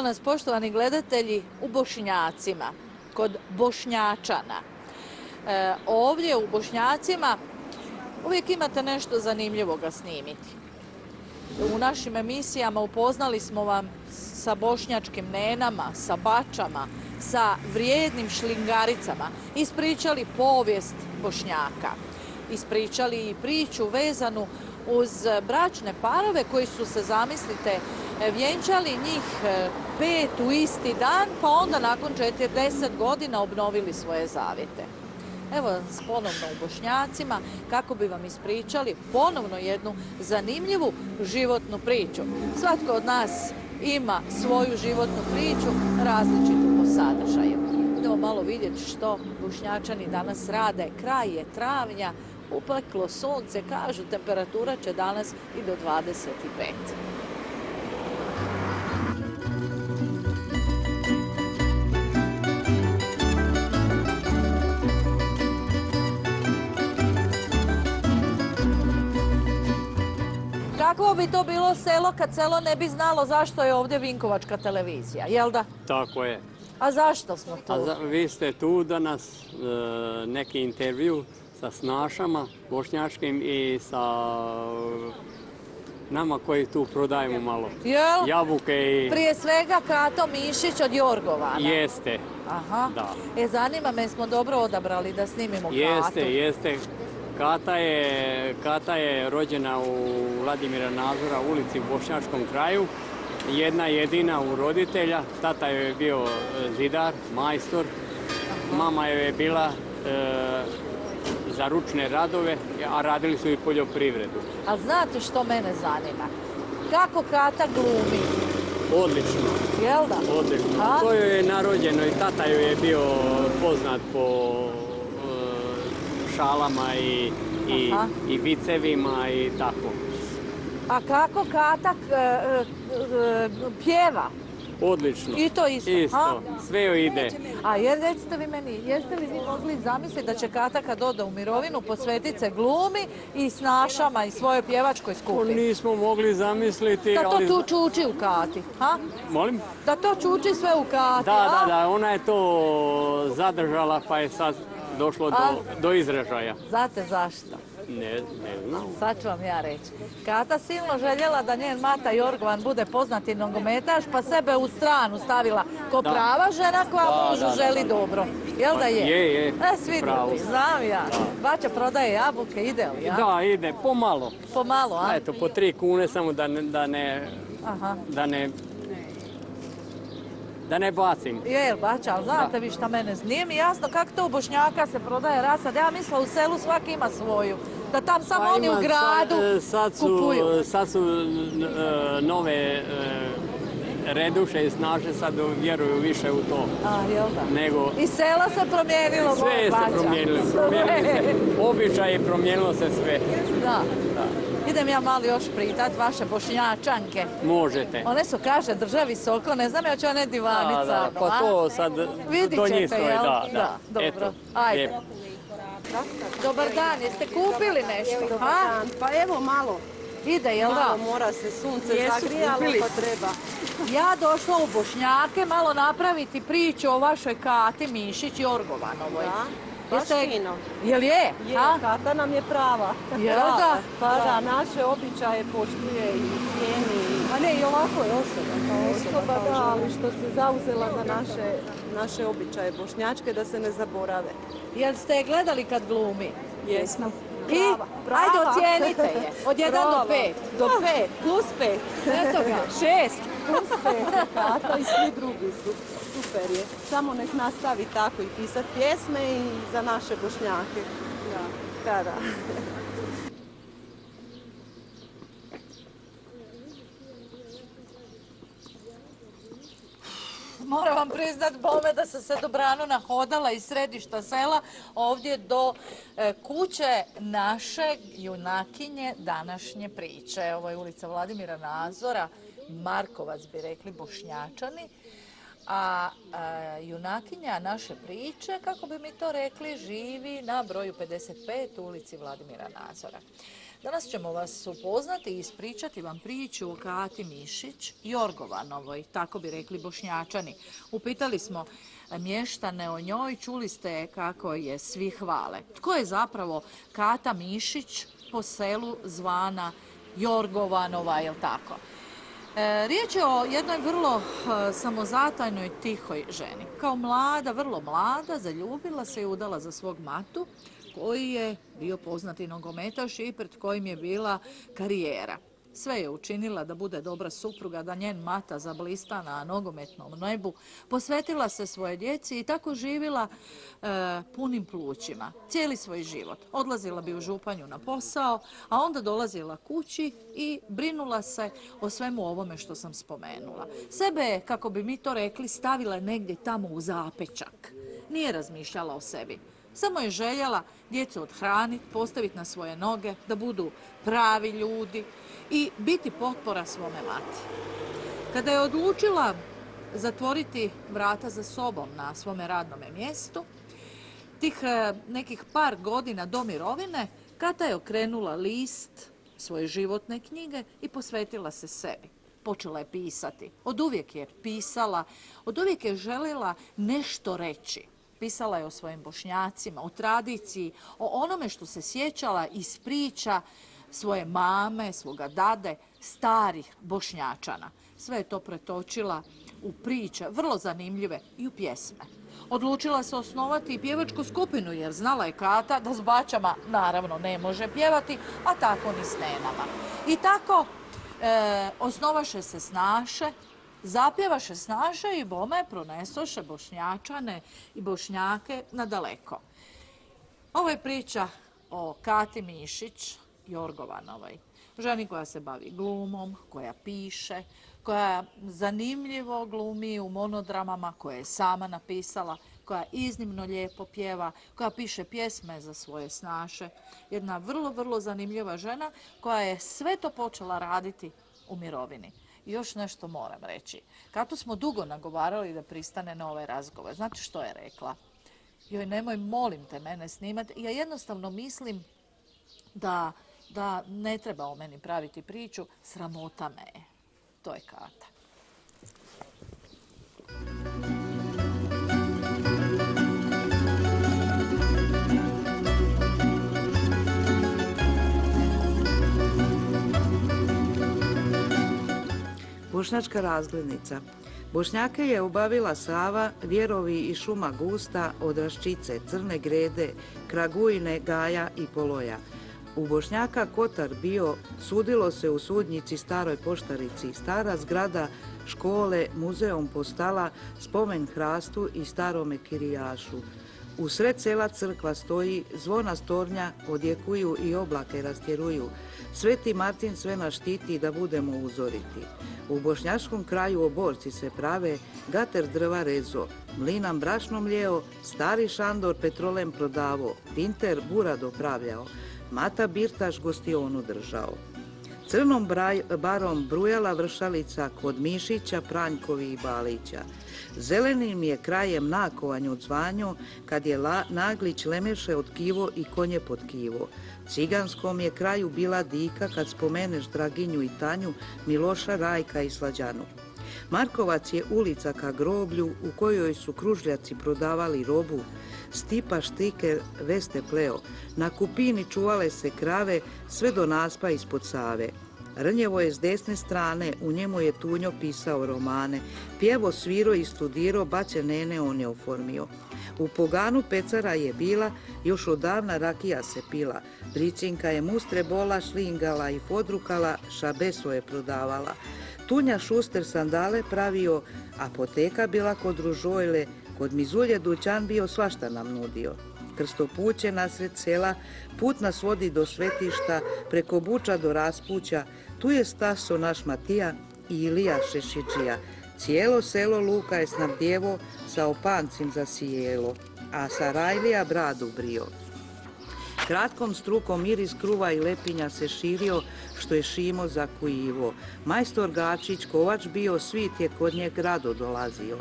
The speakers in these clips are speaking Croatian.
Evo nas, poštovani gledatelji, u Bošnjacima, kod Bošnjačana. Ovdje u Bošnjacima uvijek imate nešto zanimljivo ga snimiti. U našim emisijama upoznali smo vam sa bošnjačkim nenama, sa bačama, sa vrijednim šlingaricama, ispričali povijest Bošnjaka, ispričali i priču vezanu uz bračne parove koji su se, zamislite, vjenčali njih 5 u isti dan, pa onda nakon 40 godina obnovili svoje zavjete. Evo nas ponovno u Bošnjacima kako bi vam ispričali ponovno jednu zanimljivu životnu priču. Svatko od nas ima svoju životnu priču, različitu po sadržaju. Idemo malo vidjeti što Bošnjačani danas rade. Kraj je travnja, upeklo sunce, kažu temperatura će danas i do 25. Kakvo bi to bilo selo kad selo ne bi znalo zašto je ovdje Vinkovačka televizija, jel da? Tako je. A zašto smo tu? Vi ste tu danas, neki intervju sa snašama bošnjačkim i sa nama koji tu prodajemo malo jabuke i... Prije svega Kato Mišić od Jorgovana. Jeste. Aha. Da. Zanima me, smo dobro odabrali da snimimo Katu. Jeste. Kata je rođena u Vladimira Nazora ulici u Bošnjačkom kraju. Jedna jedina u roditelja. Tata je bio zidar, majstor. Mama je bila za ručne radove, a radili su i poljoprivredu. A znate što mene zanima? Kako Kata glumi? Odlično. Jel da? Odlično. To joj je narođeno i tata joj je bio poznat po šalama i vicevima i tako. A kako Kata pjeva? Odlično. I to isto? Isto. Sve joj ide. A recite vi meni, jeste li vi mogli zamisliti da će Kata kad ode u mirovinu posvetiti se glumi i snašama i svojoj pjevačkoj skupini? Nismo mogli zamisliti. Da to tu čuči u Kati, ha? Molim? Da to čuči sve u Kati, Da, ona je to zadržala pa je sad došlo do izražaja. Znate zašto? Ne znam. Sad ću vam ja reći. Kata silno željela da njen mata Jorgovan bude poznati nogometaš, pa sebe u stranu stavila ko prava žena koja mužu želi dobro. Jel da je? Je. Svi drugi, znam ja. Bača prodaje jabuke, ide li, ja? Da, ide, pomalo. Pomalo, a? Eto, po 3 kune samo da ne bacim. Jel, bača, ali znate vi šta mene nije mi jasno kako to u Bošnjaka se prodaje rasad. Ja mislila u selu svaki ima svoju. Da tam samo oni u gradu kupuju. Sad su nove reduše i snaže, sad vjeruju više u to. Jel da? I sela se promijenilo. Sve se promijenilo. Običaje promijenilo se sve. Da. Idem ja malo još pritat vaše Bošnjačanke. Možete. One su, kaže, drže visoko, ne znam, hoće one divanica. Da, pa to sad do njih stoji, da. Dobro, ajde. Dobar dan, jeste kupili nešto? Dobar dan, pa evo malo. Ide, jel da? Malo mora se sunce zagrijalo, pa treba. Ja došla u Bošnjake malo napraviti priču o vašoj Kati Mišić Jorgovanovoj. Baš fino. Jel je? Je, Kata nam je prava. Jel da? Pa da, naše običaje poštuje i cijeni. A ne, i ovako je osoba. Da, ali što se zauzela za naše običaje bošnjačke da se ne zaborave. Jel ste gledali kad glumi? Jesmo. I? Ajde, ocijenite je. Od 1 do 5. Do 5, plus 5. Eto ga, 6. Plus 5, Kata i svi drugi su. Super je. Samo nek nastavi tako i pisati pjesme i za naše Bošnjake. Da. Moram vam priznat, bome, da sam se dobrano nahodala iz središta sela ovdje do kuće naše junakinje današnje priče. Ovo je ulica Vladimira Nazora, Markovac bi rekli Bošnjačani. A junakinja naše priče, kako bi mi to rekli, živi na broju 55 u ulici Vladimira Nazora. Danas ćemo vas upoznati i ispričati vam priču o Kati Mišić Jorgovanovoj, tako bi rekli Bošnjačani. Upitali smo mještane o njoj, čuli ste kako je svi hvale. Tko je zapravo Kata Mišić po selu zvana Jorgovanova, je li tako? Riječ je o jednoj vrlo samozatajnoj, tihoj ženi. Kao mlada, vrlo mlada, zaljubila se i udala za svog matu, koji je bio poznati nogometaš i pred kojim je bila karijera. Sve je učinila da bude dobra supruga, da njen mata zablista na nogometnom nebu. Posvetila se svoje djeci i tako živjela punim plućima. Cijeli svoj život. Odlazila bi u Županju na posao, a onda dolazila kući i brinula se o svemu ovome što sam spomenula. Sebe je, kako bi mi to rekli, stavila negdje tamo u zapečak. Nije razmišljala o sebi. Samo je željela djecu othraniti, postaviti na svoje noge, da budu pravi ljudi i biti potpora svome mati. Kada je odlučila zatvoriti vrata za sobom na svome radnome mjestu, tih nekih par godina do mirovine, Kata je okrenula list svoje životne knjige i posvetila se sebi. Počela je pisati. Oduvijek je pisala, oduvijek je željela nešto reći. Pisala je o svojim Bošnjacima, o tradiciji, o onome što se sjećala iz priča svoje mame, svoga dade, starih Bošnjačana. Sve je to pretočila u priče, vrlo zanimljive, i u pjesme. Odlučila se osnovati i pjevačku skupinu, jer znala je Kata da s bačama naravno ne može pjevati, a tako ni s nenama. I tako osnovaše se snaše, zapjevaše snaše i bome pronesoše Bošnjačane i Bošnjake nadaleko. Ovo je priča o Kati Mišić Jorgovanovoj. Ženi koja se bavi glumom, koja piše, koja zanimljivo glumi u monodramama koje je sama napisala, koja iznimno lijepo pjeva, koja piše pjesme za svoje snaše. Jedna vrlo, vrlo zanimljiva žena koja je sve to počela raditi u mirovini. I još nešto moram reći. Katu smo dugo nagovarali da pristane na ovaj razgovor. Znate što je rekla? Joj, nemoj, molim te, mene snimati. Ja jednostavno mislim da ne treba o meni praviti priču, sramota me je. To je Kata. Bošnjačka razglednica. Bošnjake je obavila Sava, Vjerovi i šuma gusta od Raščice, Crne Grede, Kragujine, Gaja i Poloja. U Bošnjaka Kotar bio, sudilo se u sudnici Staroj Poštarici, stara zgrada škole, muzeum postala, spomen hrastu i starome kirijašu. U sred sela crkva stoji, zvona stornja odjekuju i oblake rastjeruju. Sveti Martin sve nas štiti da budemo uzoriti. U bošnjačkom kraju oborci se prave, gater drva rezo, mlinam brašnom mlijeo, stari Šandor petrolem prodavo, Pinter bura dopravljao, Mata Birtaš gostionu držao. Crnom barom brujala vršalica kod Mišića, Pranjkovi i Balića. Zelenim je krajem nakovanju odzvanjo, kad je Naglić lemeše od kivo i konje pod kivo. Ciganskom je kraju bila dika kad spomeneš Draginju i Tanju, Miloša, Rajka i Slađanu. Markovac je ulica ka groblju u kojoj su kružljaci prodavali robu. Stipa Štiker veste pleo. Na Kupini čuvale se krave sve do naspa ispod Save. Rnjevo je s desne strane, u njemu je Tunjo pisao romane. Pjevo, sviro i studiro, baće nene on je oformio. U Poganu pecara je bila, još odavna rakija se pila. Bricinka je mustre bola, šlingala i fodrukala, šabeso je prodavala. Tunja Šuster sandale pravio, apoteka bila kod Ružojle, kod Mizulje dućan bio, svašta nam nudio. Krstopuće nasred sela, put nas vodi do svetišta, preko Buča do Raspuća, tu je Staso naš Matija i Ilija Šešidžija. Cijelo selo Luka je snabdjevo, sa opancim zasijelo, a Sarajlija bradu brio. Kratkom strukom miris kruva i lepinja se širio, što je Šimo zakujivo. Majstor Gačić, kovač bio, svit je kod njeg rado dolazio.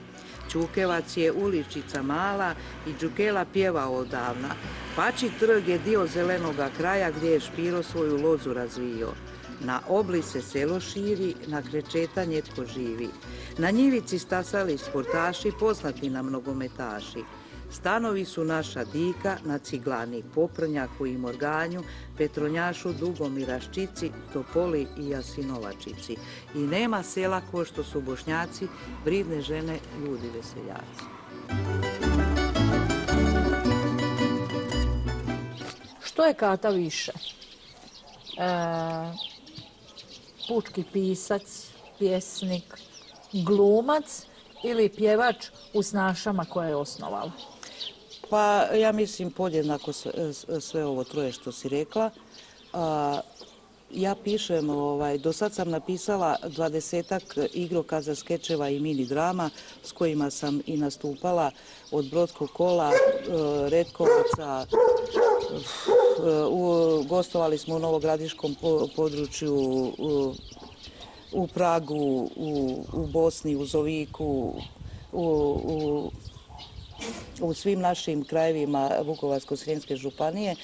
Ćukevac je uličica mala i Đukela pjeva odavna. Pači trg je dio zelenoga kraja gdje je Špiro svoju lozu razvio. Na obli se selo širi, na krečetanje tko živi. Na njivici stasali sportaši, poznati nam nogometaši. Stanovi su naša dika na Ciglani, Poprnjaku i Morganju, Petronjašu, Dugom i Raščici, Topoli i Jasinovačici. I nema sela ko što su Bošnjaci, vridne žene, ljudi veseljaci. Što je Kata više? Pučki pisac, pjesnik, glumac ili pjevač u snašama koje je osnovala? Pa ja mislim podjednako sve ovo troje što si rekla. Ja pišem, do sad sam napisala 20-ak igrokaza, skečeva i mini drama s kojima sam i nastupala od Brodskog kola, Retkovaca, gostovali smo u Novogradiškom području, u Pragu, u Bosni, u Zoviku, u svim našim krajevima Vukovarsko-srijemske županije.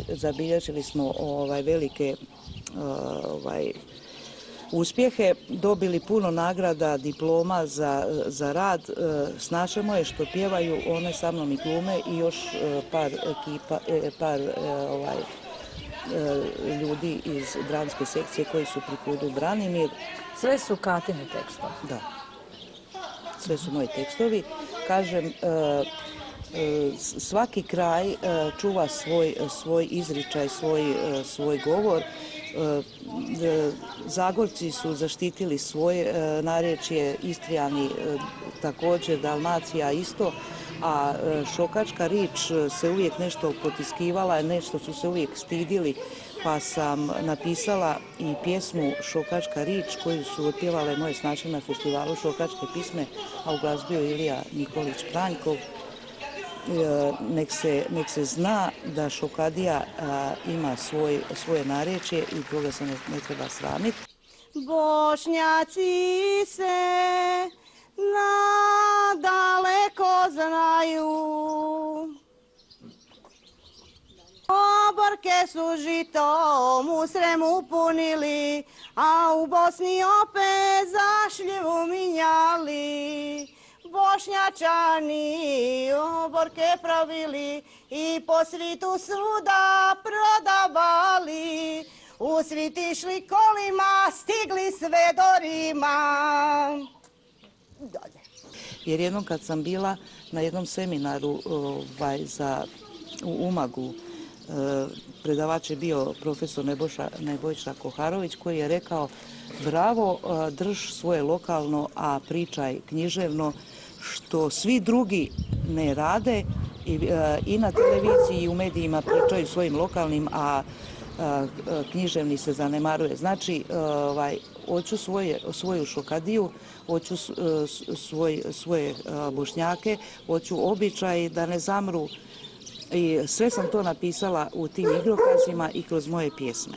Zabilježili smo velike uspjehe, dobili puno nagrada, diploma za rad. Snaše moje što pjevaju, one sa mnom i glume i još par ljudi iz dramske sekcije koji su pri Kudu Branimir. Sve su Katini tekstovi? Da, sve su moji tekstovi. Kažem, svaki kraj čuva svoj izričaj, svoj govor. Zagorci su zaštitili svoje narječje, Istrijani također, Dalmacija isto, a šokačka rič se uvijek nešto potiskivala, nešto su se uvijek stidili, pa sam napisala i pjesmu Šokačka rič koju su otpjevale moje snaše na festivalu Šokačke pisme, a u glazbi je Ilija Nikolić-Pranjkov. Nek se zna da Šokadija ima svoje narječje i toga se ne treba sramiti. Bošnjaci se nadaleko znaju, oborke su žitom u Sremu punili, a u Bosni opet zašljivu minjali. Bošnjačani oborke pravili i po svitu svuda prodavali. U svit išli kolima, stigli sve do Rima. Jer jednom kad sam bila na jednom seminaru u Umagu, predavač je bio profesor Nebojša Koharović koji je rekao: bravo, drž svoje lokalno, a pričaj književno, što svi drugi ne rade i na televiziji i u medijima pričaju svojim lokalnim, a književni se zanemaruje. Znači, hoću svoju Šokadiju, hoću svoje Bošnjake, hoću običaj da ne zamru. I sve sam to napisala u tim igrokazima i kroz moje pjesme.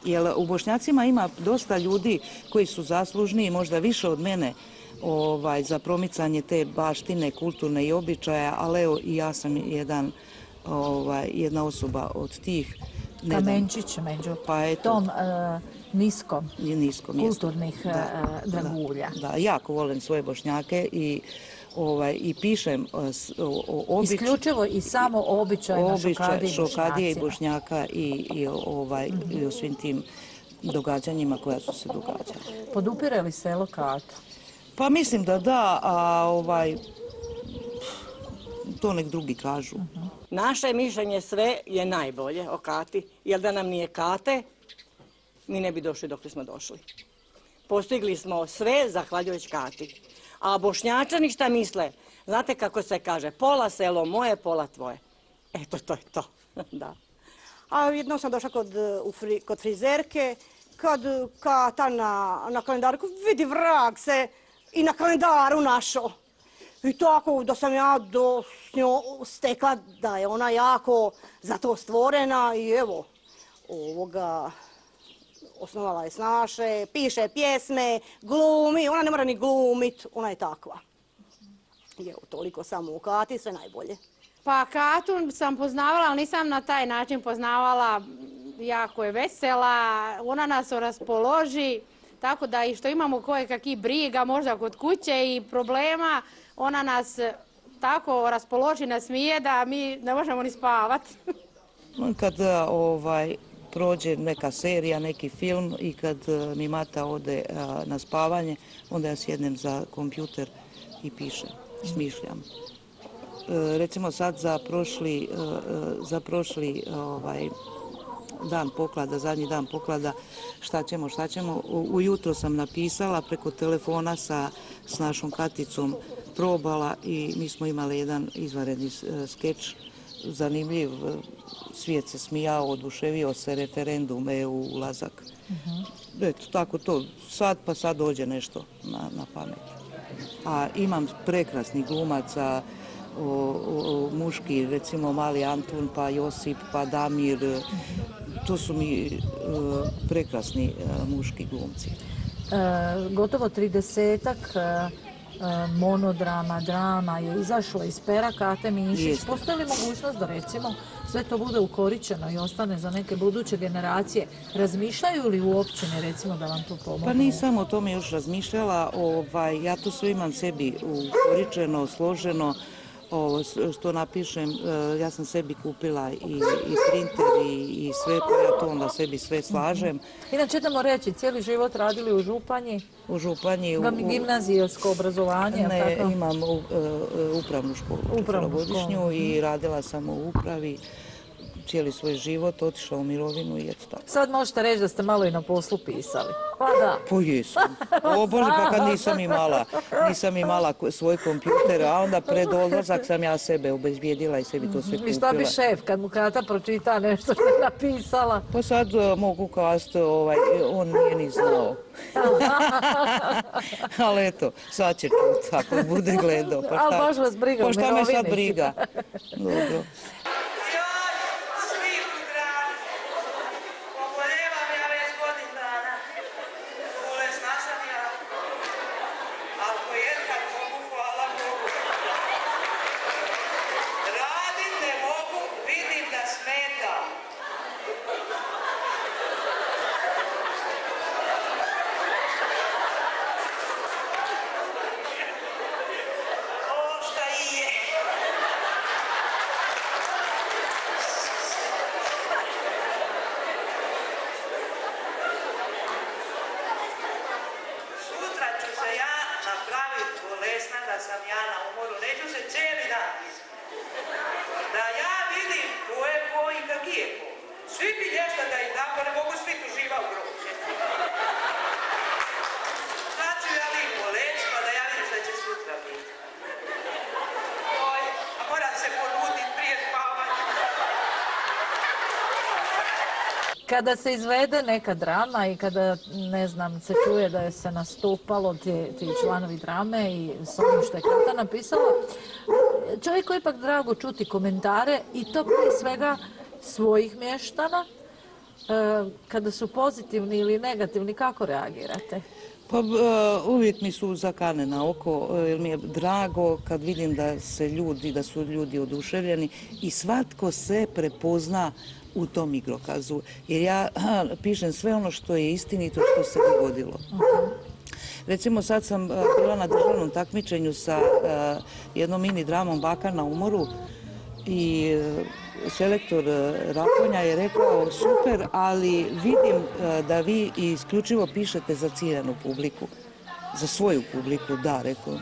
Jer u Bošnjacima ima dosta ljudi koji su zaslužniji, možda više od mene, za promicanje te baštine, kulturne i običaja, ali evo i ja sam jedna osoba od tih. Kamenčić među tom niskom kulturnih dragulja. Da, jako volim svoje Bošnjake i pišem o isključivo i samo o običajima Šokadije i Bošnjaka i o svim tim događanjima koja su se događala. Podupire li selo Katu? Pa mislim da, a to nek drugi kažu. Naše mišljenje sve je najbolje o Kati, jer da nam nije Kate, mi ne bi došli dok smo došli. Postigli smo sve zahvaljujući Kati. A Bošnjačani šta misle? Znate kako se kaže, pola selo moje, pola tvoje. Eto, to je to. Da. A jednom sam došla kod frizerke, kad Kata na kalendaru, vidi vrag se i na kalendaru našao. I tako da sam ja s njom stekla da je ona jako za to stvorena i evo, osnovala je snaše, piše pjesme, glumi, ona ne mora ni glumit, ona je takva. I evo, toliko samo u Kati, sve najbolje. Pa Katu sam poznavala, ali nisam na taj način poznavala. Jako je vesela, ona nas raspoloži, tako da i što imamo koje kakvih briga, možda kod kuće i problema, ona nas tako raspoloži, nasmije da mi ne možemo ni spavati. Kad prođe neka serija, neki film i kad mi Mata ode na spavanje, onda ja sjednem za kompjuter i pišem, smišljam. Recimo sad za prošli dan poklada, zadnji dan poklada, šta ćemo. Ujutro sam napisala preko telefona s našom Katicom, probala i mi smo imali jedan izvanredni skeč, zanimljiv, svijet se smijao, oduševio se referendum EU ulazak. Eto, tako to, sad dođe nešto na pamet. A imam prekrasnih glumaca, muški, recimo Mali Antun, pa Josip, pa Damir, to su mi prekrasni muški glumci. Gotovo 30-ak monodrama, drama je izašlo iz pera Kate Mišić. Postoji li mogućnost da recimo sve to bude ukoričeno i ostane za neke buduće generacije? Razmišljaju li u općini recimo da vam to pomogu? Pa nisam o tome još razmišljala, ja to sve imam sebi ukoričeno, složeno. Što napišem, ja sam sebi kupila i printer i sve, pa ja to onda sebi sve slažem. Inače ćemo reći, cijeli život radili u Županji? U Županji. Gimnazijsko obrazovanje? Ne, imam upravnu školu, četverogodišnju i radila sam u upravi cijeli svoj život, otišla u mirovinu i eto tako. Sad možete reći da ste malo i na poslu pisali. Pa da. Pa jesam. O Bože, pa kad nisam imala svoj kompjuter, a onda pred odlazak sam ja sebe obezbijedila i sebi to sve kupila. I šta bi šef kad mu Kata pročita nešto što je napisala? Pa sad mogu kazati, on nije ni znao. Ali eto, sad će čut, ako bude gledao. Ali baš vas briga u mirovini. Pa šta me sad briga? Dobro. Kada se izvede neka drama i kada, ne znam, se čuje da je se nastupalo ti članovi drame i s onim što je Kata napisala, čovjeku je ipak drago čuti komentare i to prije svega svojih mještana, Kada su pozitivni ili negativni, kako reagirate? Pa uvijek mi su zakane na oko, jer mi je drago kad vidim da su ljudi oduševljeni i svatko se prepozna u tom igrokazu. Jer ja pišem sve ono što je istinito, što se dogodilo. Recimo sad sam bila na državnom takmičenju sa jednom mini dramom Baka na umoru i selektor Rakonja je rekao super, ali vidim da vi isključivo pišete za ciljanu publiku, za svoju publiku, da, rekao.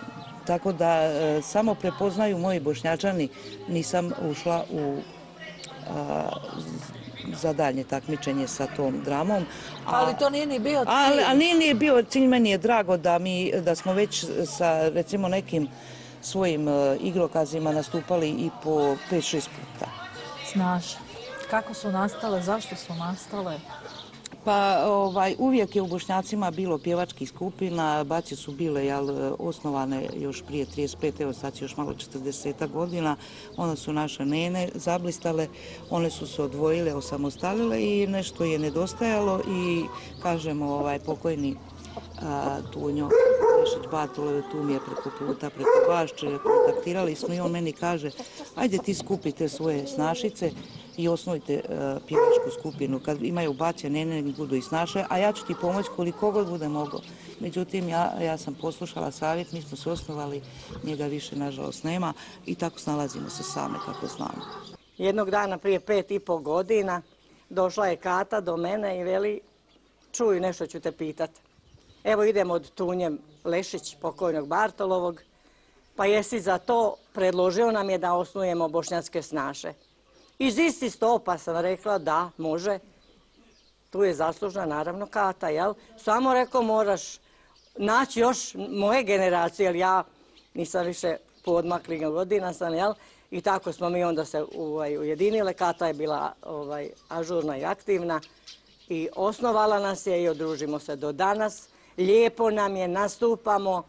Tako da samo prepoznaju moji Bošnjačani, nisam ušla u za daljnje takmičenje sa tom dramom. Ali to nije ni bio cilj. Ali nije ni bio cilj, meni je drago da smo već sa recimo nekim svojim igrokazima nastupali i po 5-6 puta. Snaša. Kako su nastale, zašto su nastale? Pa uvijek je u Bošnjacima bilo pjevačkih skupina, baće su bile osnovane još prije 35, evo sad još malo 40 godina, onda su naše nene zablistale, one su se odvojile, osamostalile i nešto je nedostajalo i kažemo pokojni Tunjo Lešić Batule, tu mi je preko puta, preko Bašče, kontaktirali smo i on meni kaže ajde ti skupite svoje snašice i osnujte pjevačku skupinu. Kad imaju baće, nene, budu i snaše, a ja ću ti pomoći koliko god bude moglo. Međutim, ja sam poslušala savjet, mi smo se osnovali, njega više nažalost nema i tako snalazimo se same kako znamo. Jednog dana prije 5,5 godina došla je Kata do mene i veli čuj, nešto ću te pitat. Evo idemo od Tunje Lešić, pokojnog Bartolovog, pa jesi za to predložio nam je da osnujemo bošnjačke snaše. Iz istih stopa sam rekla da, može. Tu je zaslužna naravno Kata, jel? Samo rekao moraš naći još moje generacije, jer ja nisam više poodmakli godina sam, jel? I tako smo mi onda se ujedinile. Kata je bila ažurna i aktivna i osnovala nas je i odružimo se do danas. Lijepo nam je, nastupamo.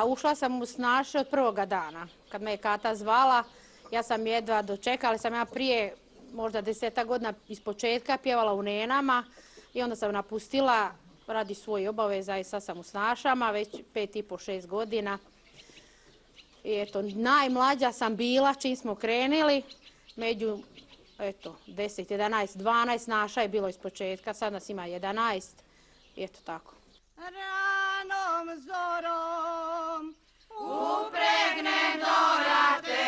Ušla sam u snaše od prvoga dana. Kad me je Kata zvala, ja sam jedva dočekala, ali sam ja prije možda 10 godina iz početka pjevala u nenama i onda sam napustila radi svojih obaveza i sad sam u snašama već 5,5-6 godina. I eto, najmlađa sam bila čim smo krenili, među 10, 11, 12 snaša je bilo iz početka, sad nas ima 11 i eto tako. Ranom zorom upregnem dorate,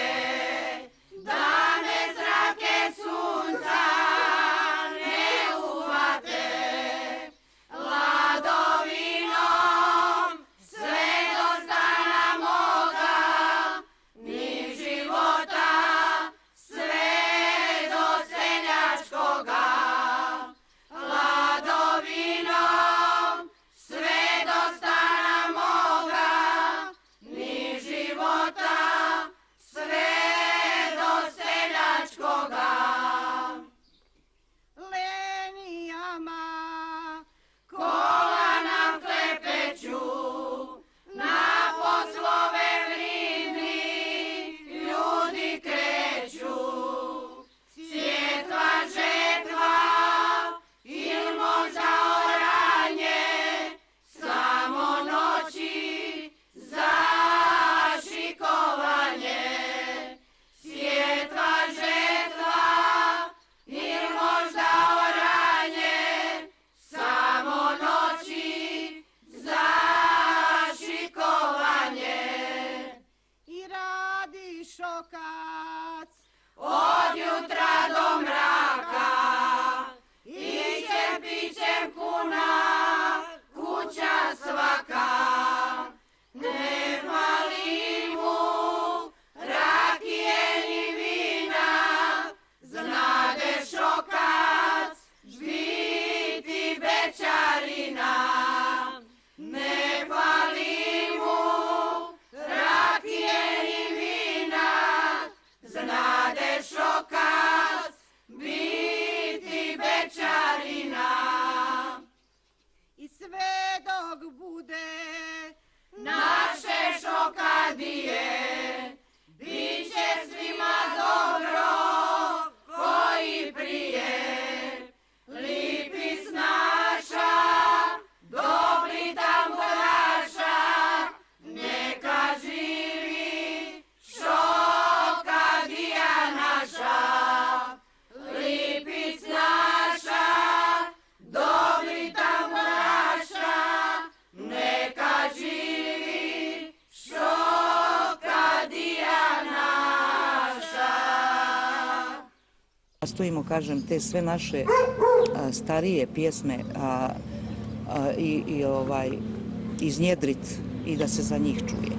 da me zrake sunca ne uvate, ladovinom sve do stana moga, ni života sve do seljačkoga, ladovinom sve do stana moga, ni života sve do seljačkoga. Lenijama kola nam klepeću, na poslove vridni ljudi kreću. Sjetva, žetva ili možda oranje, samo noći za šikovanje. Sjetva, žetva ili možda oranje, samo noći za šikovanje. I radi šokac od jutra do mraka, ićem pićem kuna kuća svaka. Ne fali mu rakije ni vina, znade šokac biti bečarina. Ne fali mu rakije ni vina, znade šokac biti bečarina. nastojimo, kažem, te sve naše starije pjesme iznjedrit i da se za njih čuje.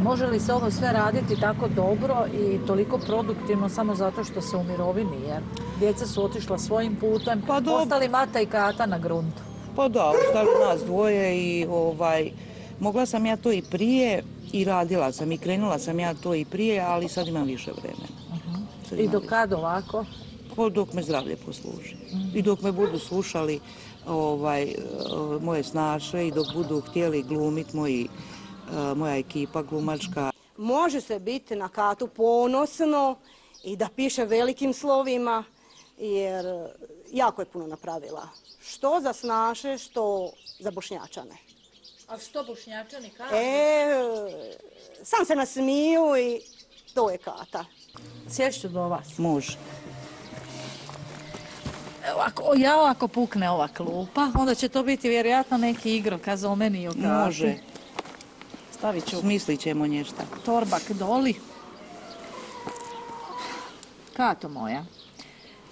Može li se ovo sve raditi tako dobro i toliko produktivno samo zato što se u mirovini, jer djeca su otišla svojim putem, ostali Mata i Kata na gruntu? Pa da, ostali nas dvoje i mogla sam ja to i prije i radila sam i krenula sam ja to i prije, ali sad imam više vremena. I do kad ovako? Pa dok me zdravlje posluži. I dok me budu slušali moje snaše i dok budu htjeli glumit moja ekipa glumačka. Može se biti na Katu ponosno i da piše velikim slovima, jer jako je puno napravila. Što za snaše, što za Bošnjačane. A što Bošnjačani kažu? Sam se nasmiju i to je Kata. Sješću do vas. Može. Ako pukne ova klupa, onda će to biti vjerojatno neki igrokaz o meni i o Kati. Može. Stavit ću Smislit ćemo nešto. torbak doli. Kato moja.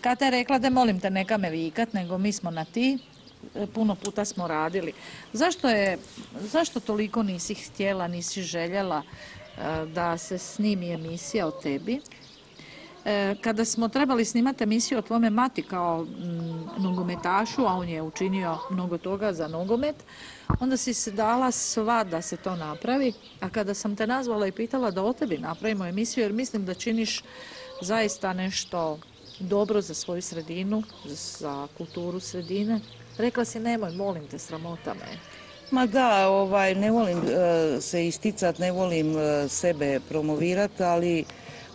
Kata je rekla da molim te neka me vikat, nego mi smo na ti. Puno puta smo radili. Zašto toliko nisi htjela, nisi željela da se snimi emisija o tebi? Kada smo trebali snimati emisiju o tvome mati kao nogometašu, a on je učinio mnogo toga za nogomet, onda si se dala sva da se to napravi, a kada sam te nazvala i pitala da o tebi napravimo emisiju, jer mislim da činiš zaista nešto dobro za svoju sredinu, za kulturu sredine, rekla si nemoj, molim te, sramota me. Ma da, ne volim se isticat, ne volim sebe promovirat, ali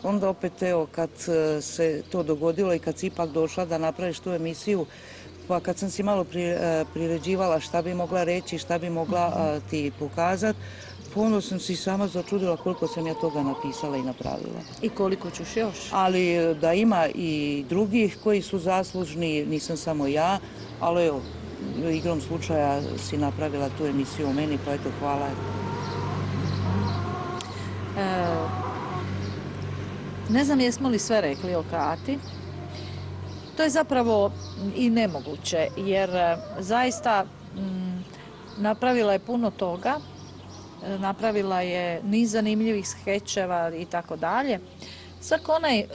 onda opet evo kad se to dogodilo i kad si ipak došla da napraviš tu emisiju, pa kad sam si malo priređivala šta bi mogla reći, šta bi mogla ti pokazat, onda sam si sama začudila koliko sam ja toga napisala i napravila. I koliko ćeš još? Ali da ima i drugih koji su zaslužni, nisam samo ja, ali evo, igrom slučaja si napravila tu emisiju o meni, pa eto, hvala. Ne znam jesmo li sve rekli o Kati. To je zapravo i nemoguće, jer zaista napravila je puno toga. Napravila je niz zanimljivih skečeva i tako dalje. Svak onaj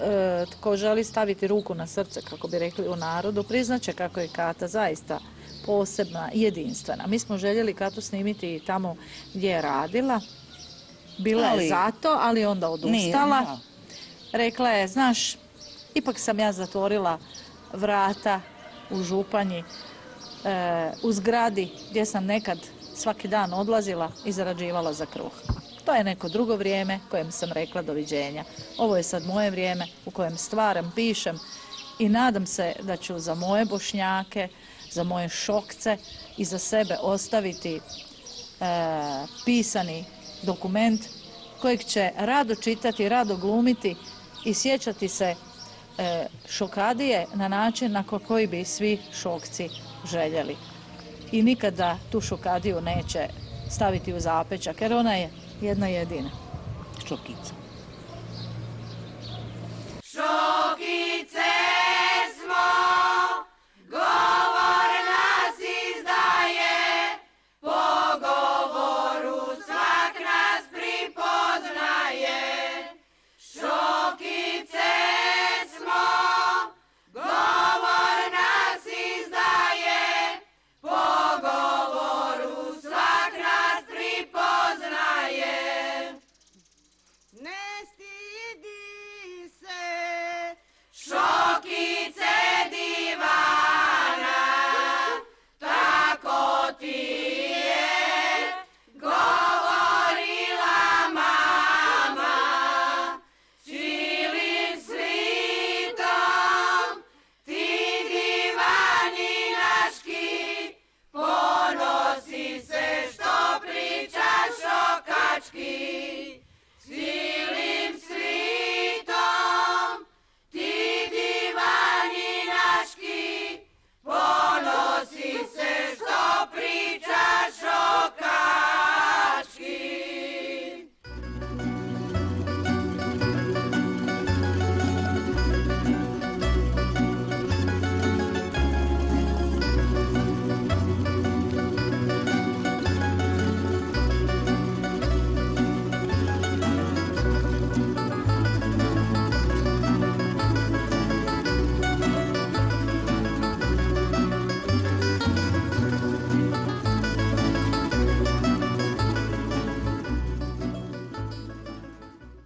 tko želi staviti ruku na srce, kako bi rekli u narodu, priznaće kako je Kata zaista posebna i jedinstvena. Mi smo željeli Katu snimiti tamo gdje je radila. Bila je zato, ali onda odustala. Rekla je, znaš, ipak sam ja zatvorila vrata u Županji, u zgradi gdje sam nekad svaki dan odlazila i zarađivala za kruh. To je neko drugo vrijeme kojem sam rekla doviđenja. Ovo je sad moje vrijeme u kojem stvaram, pišem i nadam se da ću za moje Bošnjake, za moje Šokce i za sebe ostaviti pisani dokument kojeg će rado čitati, rado glumiti i sjećati se Šokadije na način na koji bi svi Šokci željeli. I nikada tu Šokadiju neće staviti u zapečak, jer ona je jedna jedina. Šokica.